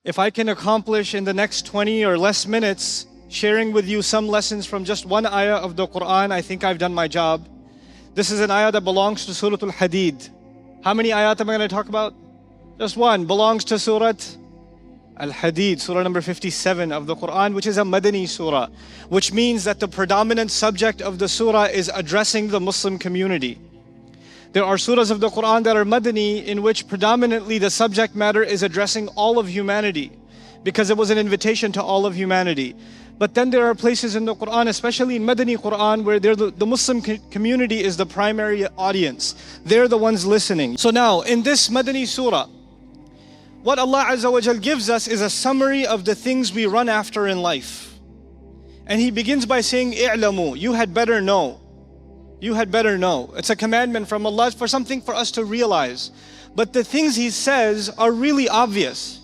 If I can accomplish in the next 20 or less minutes sharing with you some lessons from just one ayah of the Qur'an, I think I've done my job. This is an ayah that belongs to Surah Al-Hadid. How many ayat am I going to talk about? Just one. Belongs to Surah Al-Hadid, surah number 57 of the Qur'an, which is a Madani surah, which means that the predominant subject of the surah is addressing the Muslim community. There are surahs of the Qur'an that are Madani, in which predominantly the subject matter is addressing all of humanity, because it was an invitation to all of humanity. But then there are places in the Qur'an, especially in Madani Qur'an, where the Muslim community is the primary audience. They're the ones listening. So now, in this Madani surah, what Allah Azza wa Jal gives us is a summary of the things we run after in life. And He begins by saying, "I'lamu," you had better know. You had better know. It's a commandment from Allah for something for us to realize. But the things He says are really obvious.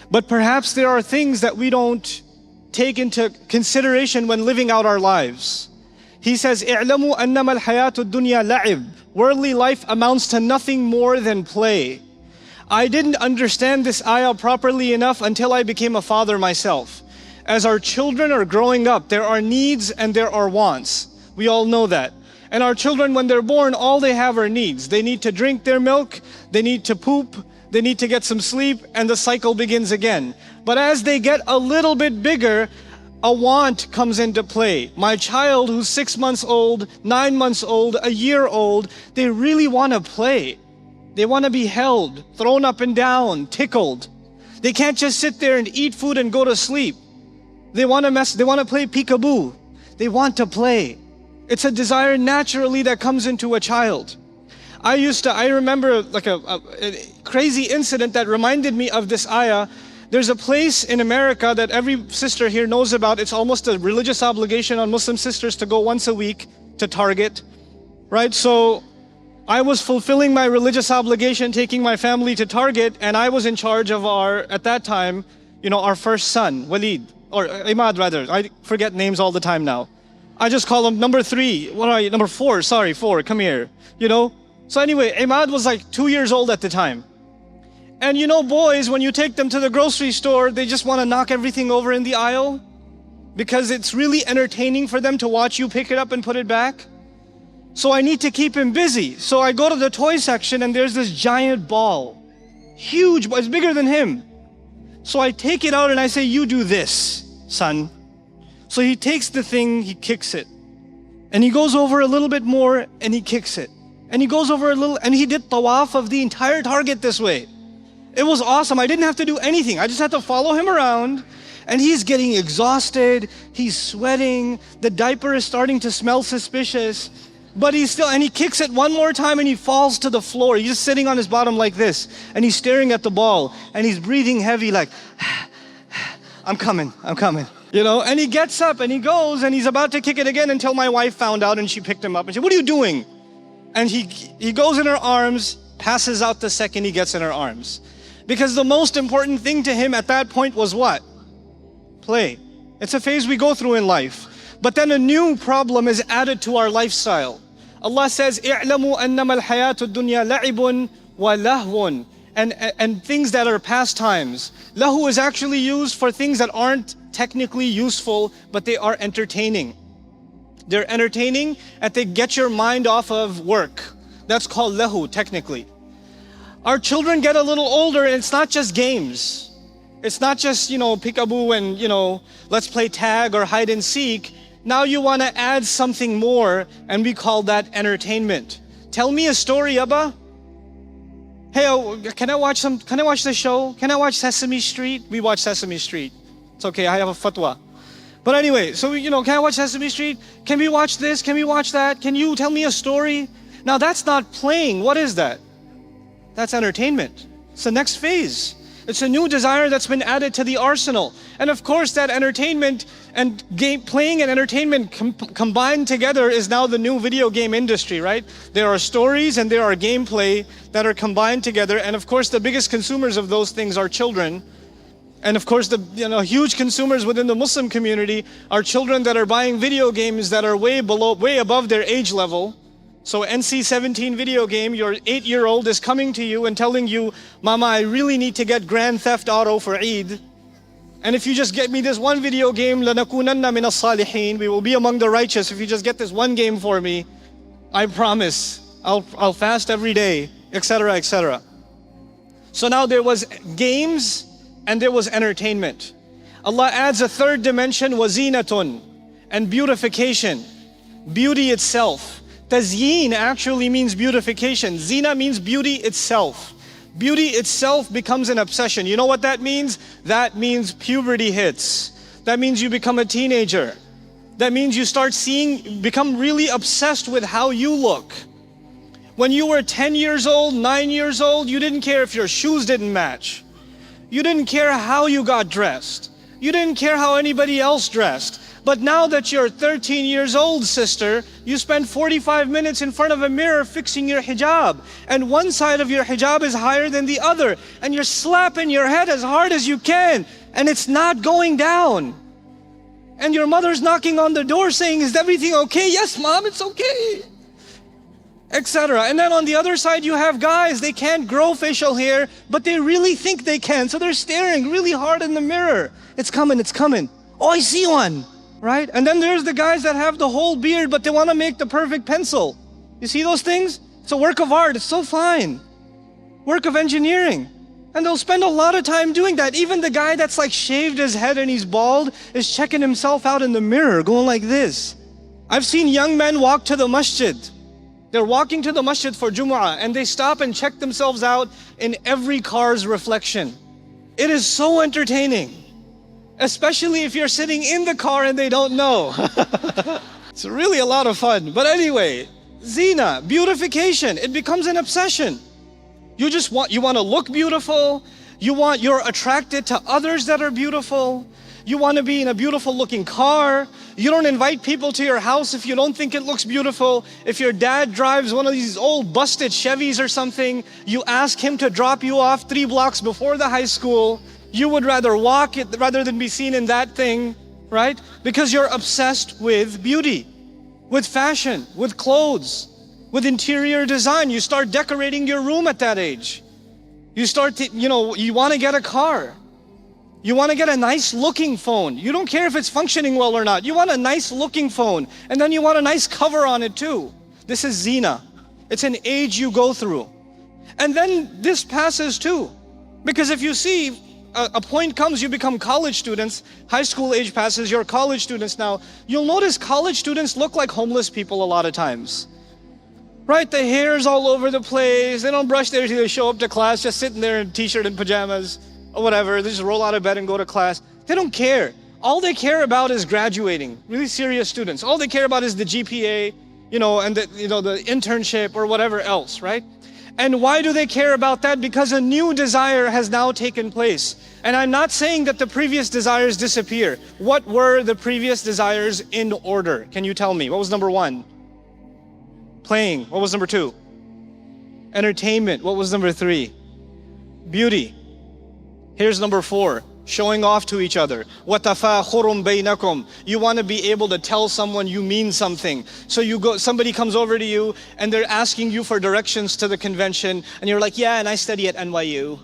But perhaps there are things that we don't take into consideration when living out our lives. He says, "I'lamu annama al-hayatu dunya la'ib." Worldly life amounts to nothing more than play. I didn't understand this ayah properly enough until I became a father myself. As our children are growing up, there are needs and there are wants. We all know that. And our children, when they're born, all they have are needs. They need to drink their milk, they need to poop, they need to get some sleep, and the cycle begins again. But as they get a little bit bigger, a want comes into play. My child who's 6 months old, 9 months old, a year old, they really want to play. They want to be held, thrown up and down, tickled. They can't just sit there and eat food and go to sleep. They want to play peekaboo. They want to play. It's a desire naturally that comes into a child. I remember like a crazy incident that reminded me of this ayah. There's a place in America that every sister here knows about. It's almost a religious obligation on Muslim sisters to go once a week to Target, right? So I was fulfilling my religious obligation, taking my family to Target, and I was in charge of at that time, our first son, Walid, or Imad rather. I forget names all the time now. I just call him number 3. Number 4, sorry, 4, come here, So anyway, Imad was like 2 years old at the time. And boys, when you take them to the grocery store, they just want to knock everything over in the aisle because it's really entertaining for them to watch you pick it up and put it back. So I need to keep him busy. So I go to the toy section and there's this giant ball. Huge, it's bigger than him. So I take it out and I say, "You do this, son." So he takes the thing, he kicks it. And he goes over a little bit more and he kicks it. And he goes over a little, and he did tawaf of the entire Target this way. It was awesome. I didn't have to do anything. I just had to follow him around. And he's getting exhausted. He's sweating. The diaper is starting to smell suspicious. But and he kicks it one more time and he falls to the floor. He's just sitting on his bottom like this. And he's staring at the ball. And he's breathing heavy like, I'm coming. And he gets up and he goes and he's about to kick it again until my wife found out and she picked him up and she said, "What are you doing?" And he goes in her arms, passes out the second he gets in her arms. Because the most important thing to him at that point was what? Play. It's a phase we go through in life. But then a new problem is added to our lifestyle. Allah says, "I'lamu annama al-hayatu dunya la'ibun wa lahwun." And things that are pastimes. Lahu is actually used for things that aren't technically useful, but they are entertaining. They're entertaining and they get your mind off of work. That's called lahu technically. Our children get a little older and it's not just games. It's not just, peekaboo and, let's play tag or hide and seek. Now you want to add something more and we call that entertainment. Tell me a story, Abba. Hey, can I watch the show? Can I watch Sesame Street? We watch Sesame Street. It's okay, I have a fatwa. But anyway, so can I watch Sesame Street? Can we watch this? Can we watch that? Can you tell me a story? Now that's not playing. What is that? That's entertainment. It's the next phase. It's a new desire that's been added to the arsenal. And of course that entertainment and playing and entertainment combined together is now the new video game industry, right? There are stories and there are gameplay that are combined together. And of course the biggest consumers of those things are children. And of course the huge consumers within the Muslim community are children that are buying video games that are way above their age level. So NC-17 video game, your 8-year-old is coming to you and telling you, Mama, I really need to get Grand Theft Auto for Eid. And if you just get me this one video game, لَنَكُونَنَّ مِنَ الصَّالِحِينَ, we will be among the righteous if you just get this one game for me. I promise, I'll fast every day, etc., etc. So now there was games and there was entertainment. Allah adds a third dimension, wazinatun, and beautification, beauty itself. Tazyeen actually means beautification. Zina means beauty itself. Beauty itself becomes an obsession. You know what that means? That means puberty hits. That means you become a teenager. That means you start become really obsessed with how you look. When you were 10 years old, 9 years old, you didn't care if your shoes didn't match. You didn't care how you got dressed. You didn't care how anybody else dressed. But now that you're 13 years old, sister, you spend 45 minutes in front of a mirror fixing your hijab. And one side of your hijab is higher than the other. And you're slapping your head as hard as you can. And it's not going down. And your mother's knocking on the door saying, is everything okay? Yes, mom, it's okay. Etc. And then on the other side, you have guys, they can't grow facial hair, but they really think they can. So they're staring really hard in the mirror. It's coming, it's coming. Oh, I see one. Right? And then there's the guys that have the whole beard, but they want to make the perfect pencil. You see those things? It's a work of art. It's so fine. Work of engineering. And they'll spend a lot of time doing that. Even the guy that's like shaved his head and he's bald is checking himself out in the mirror, going like this. I've seen young men walk to the masjid. They're walking to the masjid for Jumu'ah and they stop and check themselves out in every car's reflection. It is so entertaining. Especially if you're sitting in the car and they don't know. It's really a lot of fun. But anyway, zina, beautification, it becomes an obsession. You want to look beautiful. You're attracted to others that are beautiful. You want to be in a beautiful looking car. You don't invite people to your house if you don't think it looks beautiful. If your dad drives one of these old busted Chevys or something, you ask him to drop you off 3 blocks before the high school. You would rather walk it rather than be seen in that thing, right? Because you're obsessed with beauty, with fashion, with clothes, with interior design. You start decorating your room at that age. You you want to get a car. You want to get a nice looking phone. You don't care if it's functioning well or not. You want a nice looking phone. And then you want a nice cover on it too. This is zina. It's an age you go through. And then this passes too. Because if you see, a point comes, you become college students, high school age passes, you're college students now. You'll notice college students look like homeless people a lot of times. Right? The hair's all over the place. They don't brush their teeth. They show up to class just sitting there in t-shirt and pajamas or whatever. They just roll out of bed and go to class. They don't care. All they care about is graduating. Really serious students. All they care about is the GPA, and the internship or whatever else, right? And why do they care about that? Because a new desire has now taken place. And I'm not saying that the previous desires disappear. What were the previous desires in order? Can you tell me? What was number 1? Playing. What was number 2? Entertainment. What was number 3? Beauty. Here's number 4. Showing off to each other. وَتَفَاخُرٌ بَيْنَكُمْ. You want to be able to tell someone you mean something. So somebody comes over to you and they're asking you for directions to the convention and you're like, yeah, and I study at NYU.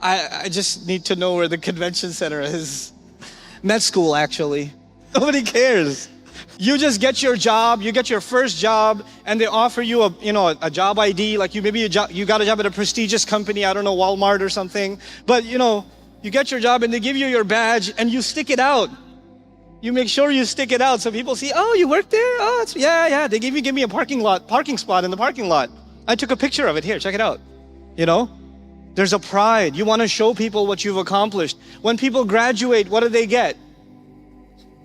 I just need to know where the convention center is. Med school, actually. Nobody cares. You just get your job, you get your first job, and they offer you a job ID, like you got a job at a prestigious company, I don't know, Walmart or something. But you get your job and they give you your badge and you stick it out. You make sure you stick it out so people see, oh, you work there? Oh, yeah. They give me a parking spot in the parking lot. I took a picture of it. Here, check it out. There's a pride. You want to show people what you've accomplished. When people graduate, what do they get?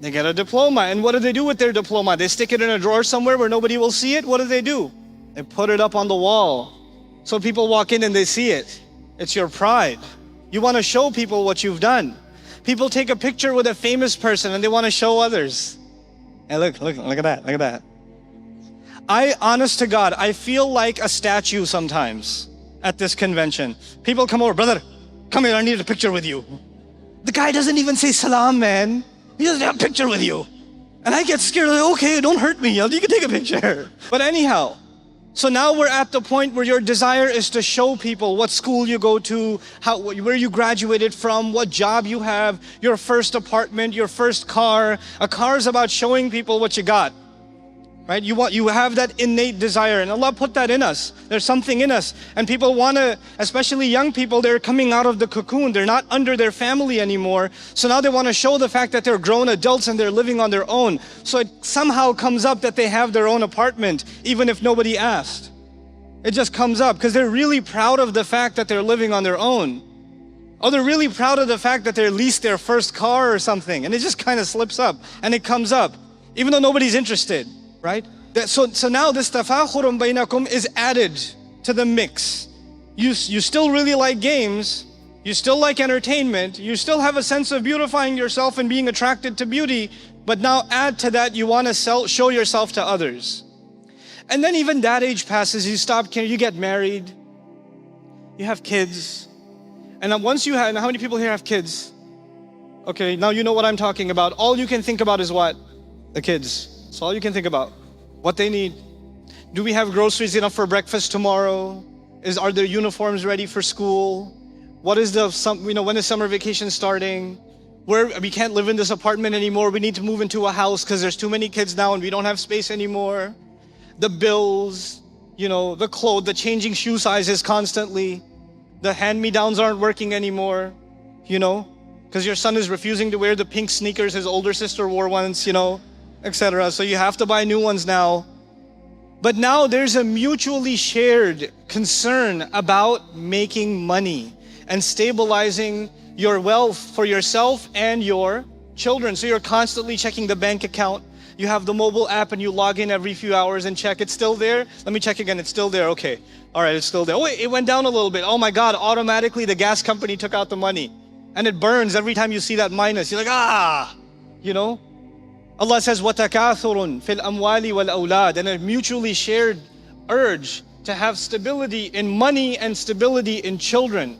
They get a diploma. And what do they do with their diploma? They stick it in a drawer somewhere where nobody will see it. What do? They put it up on the wall so people walk in and they see it. It's your pride. You want to show people what you've done. People take a picture with a famous person and they want to show others. And look at that. Honest to God, I feel like a statue sometimes at this convention. People come over, brother, come here, I need a picture with you. The guy doesn't even say salam, man. He doesn't have a picture with you. And I get scared, like, okay, don't hurt me, you can take a picture. But anyhow, so now we're at the point where your desire is to show people what school you go to, where you graduated from, what job you have, your first apartment, your first car. A car is about showing people what you got. Right? You have that innate desire, and Allah put that in us. There's something in us, and people want to, especially young people, they're coming out of the cocoon. They're not under their family anymore. So now they want to show the fact that they're grown adults and they're living on their own. So it somehow comes up that they have their own apartment, even if nobody asked. It just comes up because they're really proud of the fact that they're living on their own. Oh, they're really proud of the fact that they leased their first car or something, and it just kind of slips up and it comes up, even though nobody's interested. Right? So now this tafakhurun bainakum is added to the mix. You still really like games, you still like entertainment, you still have a sense of beautifying yourself and being attracted to beauty, but now add to that, you want to show yourself to others. And then even that age passes, you stop caring, you get married, you have kids, and then once you have, how many people here have kids? Okay, now you know what I'm talking about. All you can think about is what? The kids. That's all you can think about. What they need. Do we have groceries enough for breakfast tomorrow? Are their uniforms ready for school? When is summer vacation starting? We can't live in this apartment anymore. We need to move into a house because there's too many kids now and we don't have space anymore. The bills, the clothes, the changing shoe sizes constantly. The hand-me-downs aren't working anymore, because your son is refusing to wear the pink sneakers his older sister wore once, etc. So you have to buy new ones now. But now there's a mutually shared concern about making money and stabilizing your wealth for yourself and your children. So you're constantly checking the bank account. You have the mobile app and you log in every few hours and check, it's still there? Let me check again, it's still there, okay. All right, it's still there. Oh wait, it went down a little bit. Oh my God, automatically the gas company took out the money. And it burns every time you see that minus. You're like, Allah says, وَتَكَاثُرٌ فِي الْأَمْوَالِ وَالْأَوْلَادِ, and a mutually shared urge to have stability in money and stability in children.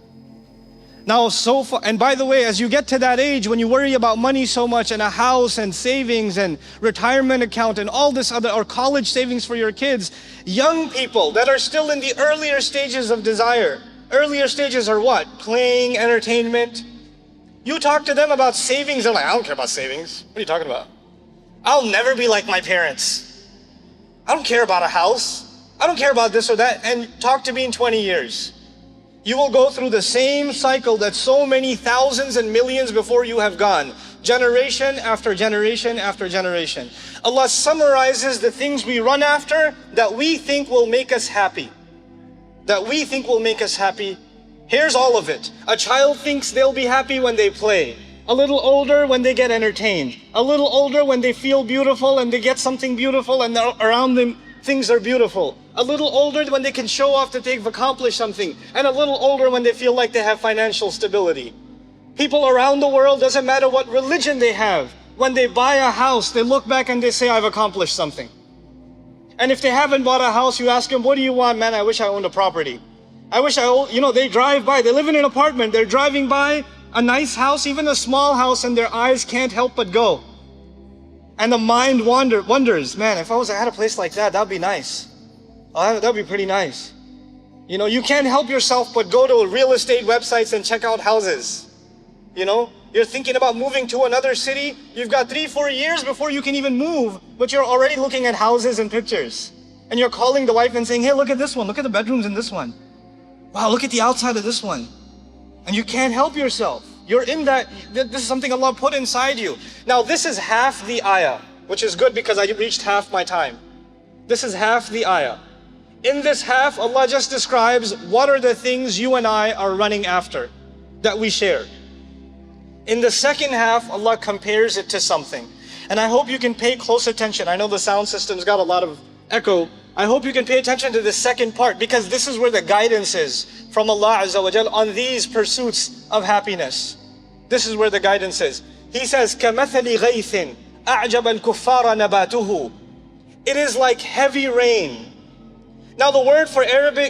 Now, so far, and by the way, as you get to that age, when you worry about money so much and a house and savings and retirement account and all this other, or college savings for your kids, young people that are still in the earlier stages of desire. Earlier stages are what? Playing, entertainment. You talk to them about savings, they're like, I don't care about savings. What are you talking about? I'll never be like my parents. I don't care about a house. I don't care about this or that. And talk to me in 20 years. You will go through the same cycle that so many thousands and millions before you have gone. Generation after generation after generation. Allah summarizes the things we run after that we think will make us happy. That we think will make us happy. Here's all of it. A child thinks they'll be happy when they play. A little older when they get entertained. A little older when they feel beautiful and they get something beautiful and around them things are beautiful. A little older when they can show off that they've accomplished something. And a little older when they feel like they have financial stability. People around the world, doesn't matter what religion they have, when they buy a house, they look back and they say, I've accomplished something. And if they haven't bought a house, you ask them, what do you want? Man, I wish I owned a property. I wish they drive by, they live in an apartment, they're driving by a nice house, even a small house, and their eyes can't help but go. And the mind wonders, man, if I had a place like that, that'd be nice. That'd be pretty nice. You can't help yourself but go to real estate websites and check out houses. You're thinking about moving to another city, you've got 3-4 years before you can even move, but you're already looking at houses and pictures. And you're calling the wife and saying, hey, look at this one, look at the bedrooms in this one. Wow, look at the outside of this one. And you can't help yourself. You're in that, this is something Allah put inside you. Now this is half the ayah, which is good because I reached half my time. This is half the ayah. In this half, Allah just describes what are the things you and I are running after that we share. In the second half, Allah compares it to something. And I hope you can pay close attention. I know the sound system's got a lot of echo. I hope you can pay attention to the second part, because this is where the guidance is from Allah Azza wa Jal on these pursuits of happiness. This is where the guidance is. He says, كَمَثَلِ غَيْثٍ أَعْجَبَ الْكُفَّارَ نَبَاتُهُ. It is like heavy rain. Now the word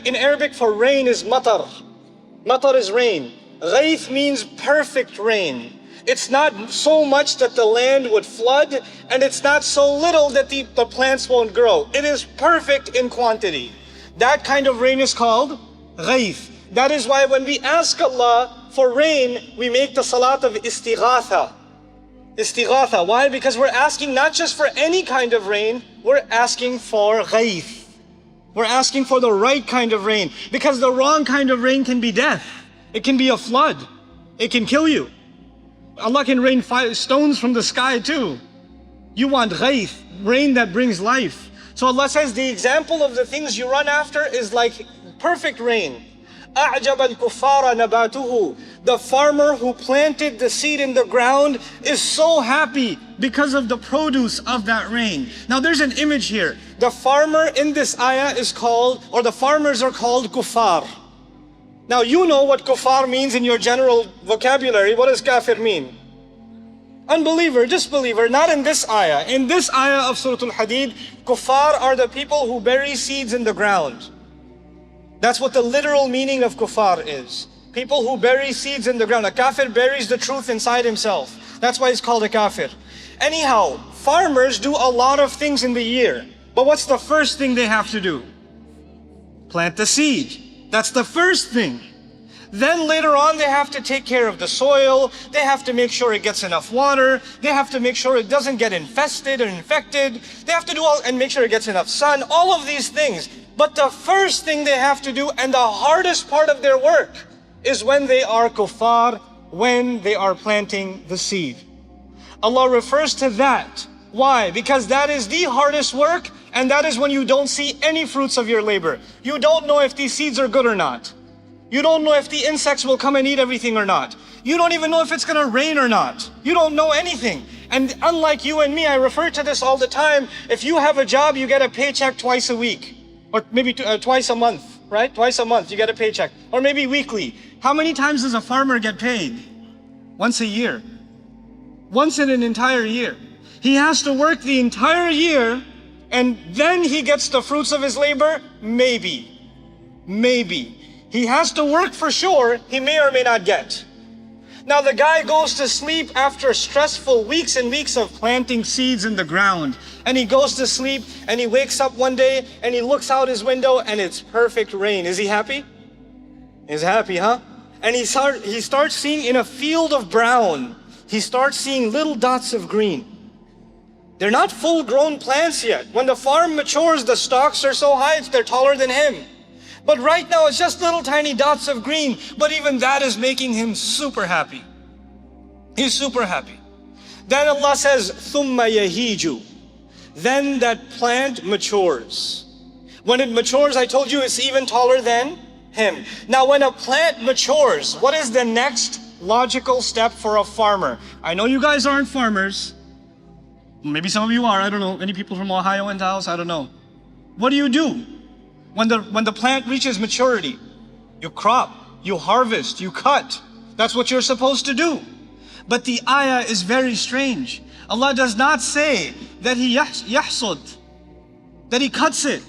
in Arabic for rain is matar. Matar is rain. Ghayth means perfect rain. It's not so much that the land would flood, and it's not so little that the plants won't grow. It is perfect in quantity. That kind of rain is called ghayth. That is why when we ask Allah for rain, we make the salat of istighatha. Istighatha. Why? Because we're asking not just for any kind of rain, we're asking for ghayth. We're asking for the right kind of rain. Because the wrong kind of rain can be death. It can be a flood. It can kill you. Allah can rain stones from the sky too. You want ghayth, rain that brings life. So Allah says the example of the things you run after is like perfect rain. أَعْجَبَ الْكُفَّارَ نَبَاتُهُ. The farmer who planted the seed in the ground is so happy because of the produce of that rain. Now there's an image here. The farmer in this ayah is called, or the farmers are called kuffar. Now you know what kuffar means in your general vocabulary. What does kafir mean? Unbeliever, disbeliever. Not in this ayah. In this ayah of Surah Al-Hadid, kuffar are the people who bury seeds in the ground. That's what the literal meaning of kuffar is. People who bury seeds in the ground. A kafir buries the truth inside himself. That's why he's called a kafir. Anyhow, farmers do a lot of things in the year. But what's the first thing they have to do? Plant the seed. That's the first thing. Then later on they have to take care of the soil. They have to make sure it gets enough water. They have to make sure it doesn't get infested or infected. They have to do all and make sure it gets enough sun. All of these things. But the first thing they have to do, and the hardest part of their work, is when they are kuffar, when they are planting the seed. Allah refers to that. Why? Because that is the hardest work, and that is when you don't see any fruits of your labor. You don't know if these seeds are good or not. You don't know if the insects will come and eat everything or not. You don't even know if it's going to rain or not. You don't know anything. And unlike you and me, I refer to this all the time. If you have a job, you get a paycheck twice a week. Or maybe twice a month, right? Twice a month you get a paycheck. Or maybe weekly. How many times does a farmer get paid? Once a year. Once in an entire year. He has to work the entire year, and then he gets the fruits of his labor? Maybe. Maybe. He has to work for sure, he may or may not get. Now the guy goes to sleep after stressful weeks and weeks of planting seeds in the ground. And he goes to sleep and he wakes up one day and he looks out his window and it's perfect rain. Is he happy? He's happy, huh? And he starts seeing in a field of brown, he starts seeing little dots of green. They're not full-grown plants yet. When the farm matures, the stalks are so high, they're taller than him. But right now, it's just little tiny dots of green. But even that is making him super happy. He's super happy. Then Allah says, ثُمَّ يَهِيجُ. Then that plant matures. When it matures, I told you it's even taller than him. Now when a plant matures, what is the next logical step for a farmer? I know you guys aren't farmers. Maybe some of you are, I don't know. Any people from Ohio in the house? I don't know. What do? When the plant reaches maturity, you crop, you harvest, you cut. That's what you're supposed to do. But the ayah is very strange. Allah does not say that He yahsud, that He cuts it.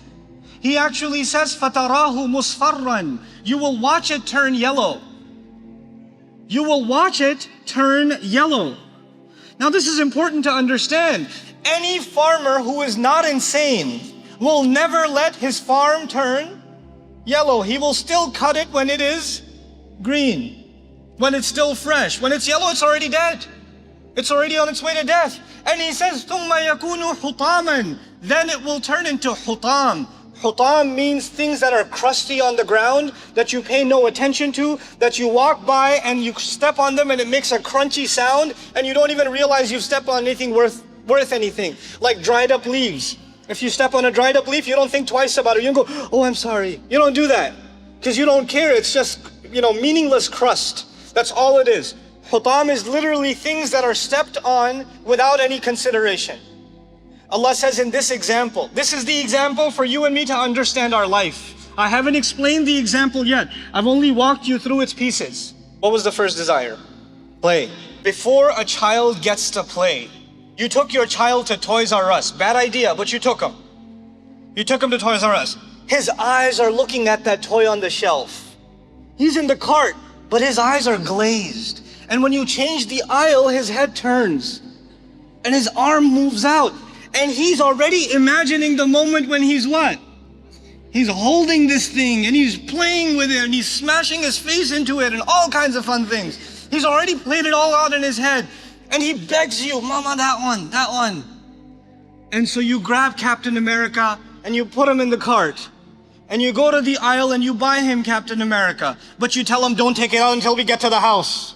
He actually says, فَتَرَاهُ مُصْفَرًّا. You will watch it turn yellow. You will watch it turn yellow. Now this is important to understand. Any farmer who is not insane will never let his farm turn yellow. He will still cut it when it is green, when it's still fresh. When it's yellow, it's already dead. It's already on its way to death. And He says, ثُمَّ يَكُونُ حُطَامًا. Then it will turn into hutam. Hutam means things that are crusty on the ground, that you pay no attention to, that you walk by and you step on them and it makes a crunchy sound, and you don't even realize you've stepped on anything worth anything. Like dried up leaves. If you step on a dried up leaf, you don't think twice about it. You don't go, oh, I'm sorry. You don't do that. Because you don't care. It's just, meaningless crust. That's all it is. Hutam is literally things that are stepped on without any consideration. Allah says in this example, this is the example for you and me to understand our life. I haven't explained the example yet. I've only walked you through its pieces. What was the first desire? Play. Before a child gets to play, you took your child to Toys R Us. Bad idea, but you took him. You took him to Toys R Us. His eyes are looking at that toy on the shelf. He's in the cart, but his eyes are glazed. And when you change the aisle, his head turns and his arm moves out. And he's already imagining the moment when he's what? He's holding this thing and he's playing with it and he's smashing his face into it and all kinds of fun things. He's already played it all out in his head. And he begs you, Mama, that one, that one. And so you grab Captain America and you put him in the cart. And you go to the aisle and you buy him Captain America. But you tell him, don't take it out until we get to the house.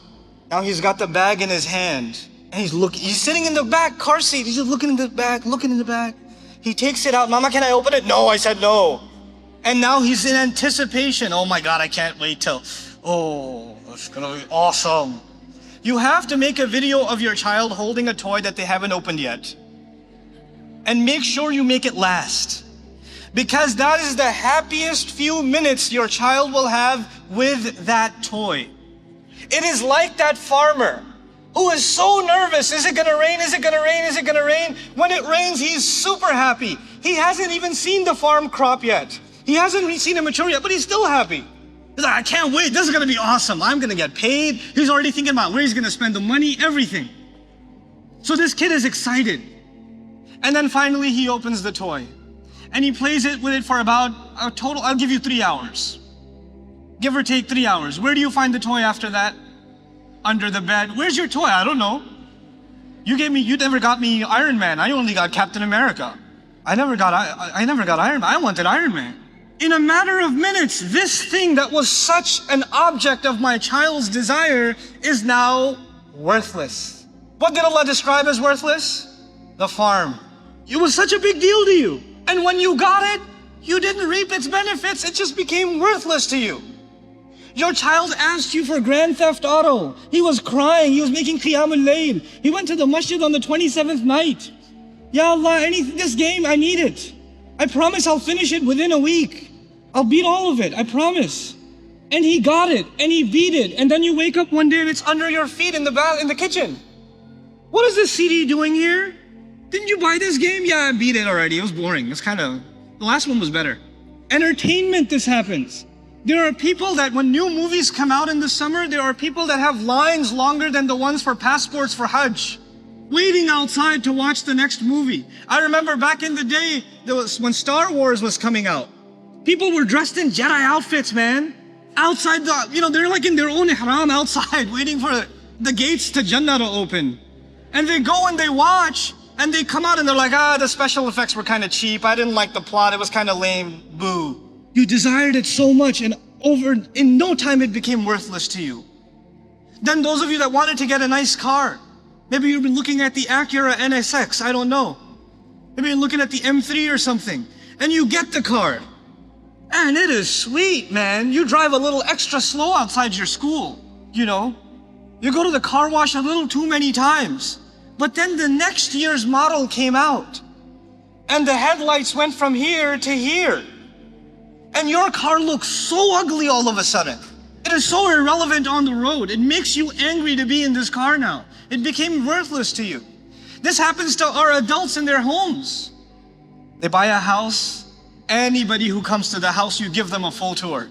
Now he's got the bag in his hand. And he's sitting in the back car seat. He's just looking in the back, looking in the back. He takes it out. Mama, can I open it? No, I said no. And now he's in anticipation. Oh my God, I can't wait till, oh, it's gonna be awesome. You have to make a video of your child holding a toy that they haven't opened yet. And make sure you make it last. Because that is the happiest few minutes your child will have with that toy. It is like that farmer who is so nervous. Is it gonna rain? Is it gonna rain? Is it gonna rain? When it rains, he's super happy. He hasn't even seen the farm crop yet. He hasn't seen it mature yet, but he's still happy. He's like, I can't wait. This is gonna be awesome. I'm gonna get paid. He's already thinking about where he's gonna spend the money, everything. So this kid is excited. And then finally he opens the toy. And he plays with it for about a total, I'll give you 3 hours. Give or take 3 hours. Where do you find the toy after that? Under the bed. Where's your toy? I don't know. You never got me Iron Man. I only got Captain America. I never got Iron Man. I wanted Iron Man. In a matter of minutes, this thing that was such an object of my child's desire is now worthless. What did Allah describe as worthless? The farm. It was such a big deal to you. And when you got it, you didn't reap its benefits. It just became worthless to you. Your child asked you for Grand Theft Auto. He was crying. He was making Qiyamul Layl. He went to the masjid on the 27th night. Ya Allah, this game, I need it. I promise I'll finish it within a week. I'll beat all of it, I promise. And he got it, and he beat it. And then you wake up one day and it's under your feet in the kitchen. What is this CD doing here? Didn't you buy this game? Yeah, I beat it already. It was boring. The last one was better. Entertainment, this happens. There are people that when new movies come out in the summer, there are people that have lines longer than the ones for passports for Hajj, waiting outside to watch the next movie. I remember back in the day, when Star Wars was coming out, people were dressed in Jedi outfits, man. Outside they're like in their own ihram outside, waiting for the gates to Jannah to open. And they go and they watch, and they come out and they're like, the special effects were kind of cheap. I didn't like the plot. It was kind of lame. Boo. You desired it so much, and in no time it became worthless to you. Then those of you that wanted to get a nice car, maybe you've been looking at the Acura NSX, I don't know. Maybe you're looking at the M3 or something, and you get the car. And it is sweet, man. You drive a little extra slow outside your school, you know. You go to the car wash a little too many times. But then the next year's model came out, and the headlights went from here to here. And your car looks so ugly all of a sudden. It is so irrelevant on the road. It makes you angry to be in this car now. It became worthless to you. This happens to our adults in their homes. They buy a house. Anybody who comes to the house, you give them a full tour.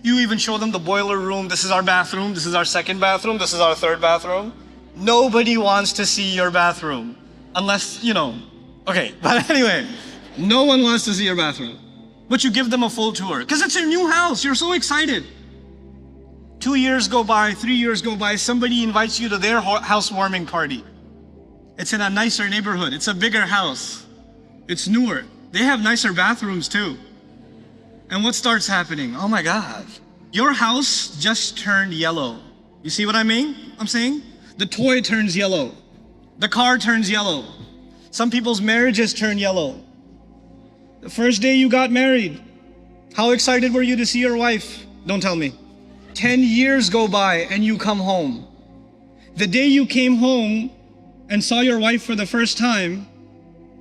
You even show them the boiler room. This is our bathroom. This is our second bathroom. This is our third bathroom. Nobody wants to see your bathroom. Unless, okay, but anyway, no one wants to see your bathroom. But you give them a full tour because it's your new house. You're so excited. 2 years go by, 3 years go by, somebody invites you to their housewarming party. It's in a nicer neighborhood. It's a bigger house. It's newer. They have nicer bathrooms too. And what starts happening? Oh my God. Your house just turned yellow. You see what I'm saying? The toy turns yellow. The car turns yellow. Some people's marriages turn yellow. The first day you got married, how excited were you to see your wife? Don't tell me. 10 years go by and you come home. The day you came home and saw your wife for the first time,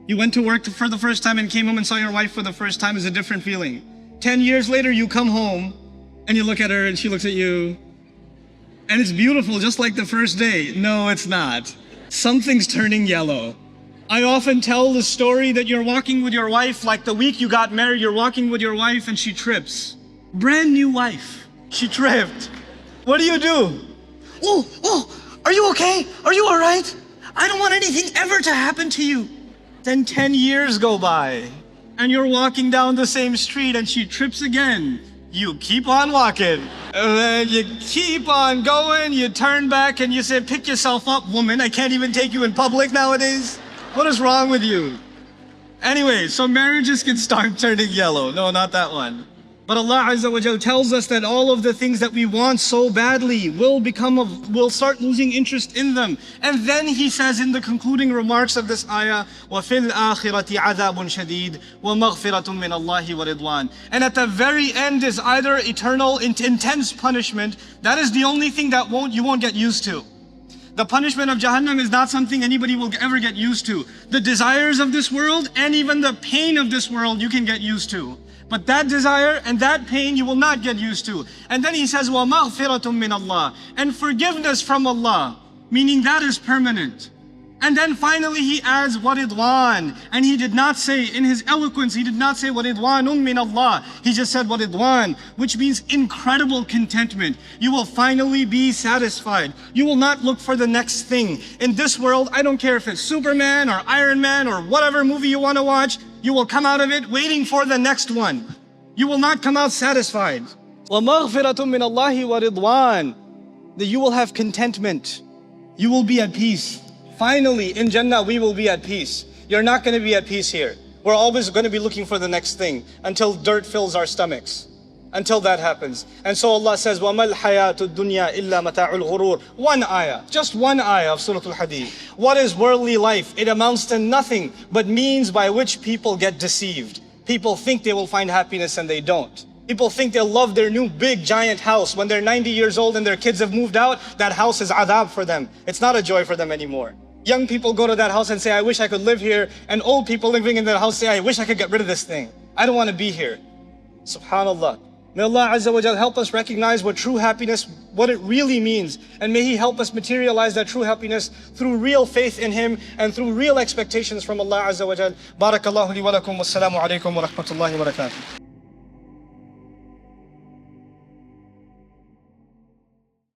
you went to work for the first time and came home and saw your wife for the first time is a different feeling. 10 years later, you come home and you look at her and she looks at you and it's beautiful just like the first day. No, it's not. Something's turning yellow. I often tell the story that you're walking with your wife, like the week you got married, you're walking with your wife and she trips. Brand new wife. She tripped. What do? are you okay? Are you all right? I don't want anything ever to happen to you. Then 10 years go by and you're walking down the same street and she trips again. You keep on walking. And then you keep on going, you turn back and you say, pick yourself up, woman. I can't even take you in public nowadays. What is wrong with you? Anyway, so marriages can start turning yellow. No, not that one. But Allah Azza wa Jal tells us that all of the things that we want so badly we'll start losing interest in them. And then He says in the concluding remarks of this ayah, وَفِي الْآخِرَةِ عَذَابٌ شَدِيدٌ وَمَغْفِرَةٌ مِّنَ اللَّهِ وَرِضْوَانٌ. And at the very end is either eternal, intense punishment. That is the only thing that you won't get used to. The punishment of Jahannam is not something anybody will ever get used to. The desires of this world and even the pain of this world you can get used to. But that desire and that pain you will not get used to. And then He says, وَمَغْفِرَةٌ مِّنَ اللَّهِ. And forgiveness from Allah, meaning that is permanent. And then finally He adds وَرِضْوَانٌ. And He did not say, in His eloquence, He did not say وَرِضْوَانٌ مِّنَ اللَّهِ. He just said وَرِضْوَانٌ, which means incredible contentment. You will finally be satisfied. You will not look for the next thing. In this world, I don't care if it's Superman or Iron Man or whatever movie you want to watch, you will come out of it waiting for the next one. You will not come out satisfied. وَمَغْفِرَةٌ مِّنَ اللَّهِ وَرِضْوَانٌ. That you will have contentment. You will be at peace. Finally, in Jannah, we will be at peace. You're not going to be at peace here. We're always going to be looking for the next thing until dirt fills our stomachs. Until that happens. And so Allah says, وَمَا الْحَيَاةُ الدُّنْيَا إِلَّا مَتَاعُ الْغُرُورِ. One ayah, just one ayah of Surah Al-Hadid. What is worldly life? It amounts to nothing but means by which people get deceived. People think they will find happiness and they don't. People think they'll love their new big giant house. When they're 90 years old and their kids have moved out, that house is adab for them. It's not a joy for them anymore. Young people go to that house and say, I wish I could live here. And old people living in that house say, I wish I could get rid of this thing. I don't want to be here. Subhanallah. May Allah Azza wa Jal help us recognize what true happiness, what it really means. And may He help us materialize that true happiness through real faith in Him and through real expectations from Allah Azza wa Jal. Barakallahu li wa lakum. Wassalamu alaikum wa rahmatullahi wa barakatuh.